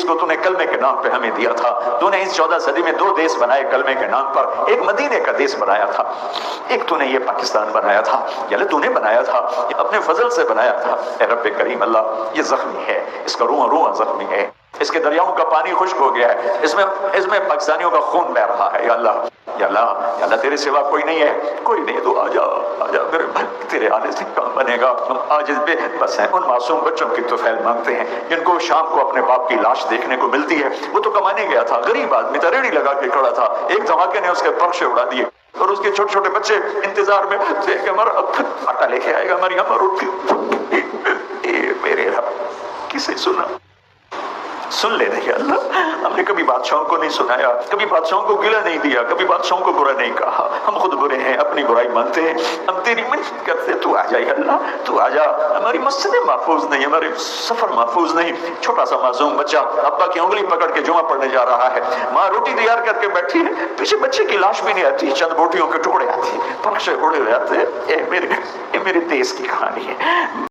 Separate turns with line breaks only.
دیس کو تو نے کلمے کے نام پہ ہمیں دیا تھا، تو نے اس 14 صدی میں 2 دیس بنائے کلمے کے نام پر، ایک مدینے کا دیس بنایا تھا، ایک تو نے یہ پاکستان بنایا تھا، یا تو نے بنایا تھا، اپنے فضل سے بنایا تھا۔ اے رب کریم اللہ، یہ زخمی ہے، اس کا روح زخمی ہے، اس کے دریاؤں کا پانی خشک ہو گیا ہے، اس میں پاکستانیوں کا خون بہ رہا ہے۔ یا اللہ، یا اللہ، یا اللہ، تیرے سوا کوئی نہیں ہے، کوئی نہیں، تو آجا میرے بھائی، تیرے آنے سے کام بنے گا۔ آج بے بس ہیں، ان معصوم بچوں کی طفیل مانگتے ہیں جن کو شام کو اپنے باپ کی لاش دیکھنے کو ملتی ہے۔ وہ تو کمانے گیا تھا، غریب آدمی تھا، ریڑھی لگا کے کھڑا تھا، ایک دھماکے نے اس کے پرچے اڑا دیے، اور اس کے چھوٹے چھوٹے بچے انتظار میں تھے کہ آٹا لے کے آئے گا، ہماری امر اٹھی۔ میرے رب، کسے سنا؟ سن لے رہے اللہ، ہم نے کبھی بادشاہوں کو نہیں سنایا، کبھی بادشاہوں کو گلہ نہیں دیا، کبھی بادشاہوں کو برا نہیں کہا، ہم خود برے ہیں، اپنی برائی مانتے ہیں، ہم تیری منت کرتے، تو آ جائے اللہ، تو آ جا۔ ہماری مسجدیں محفوظ نہیں، ہمارے سفر محفوظ نہیں، چھوٹا سا معصوم بچہ ابا کی انگلی پکڑ کے جمعہ پڑھنے جا رہا ہے، ماں روٹی تیار کر کے بیٹھی ہے، پیچھے بچے کی لاش بھی نہیں آتی، چند بوٹیوں کے ٹکڑے آتے ہیں، پرچے اڑے ہوئے آتے ہیں۔ اے میرے دیس کی کہانی ہے۔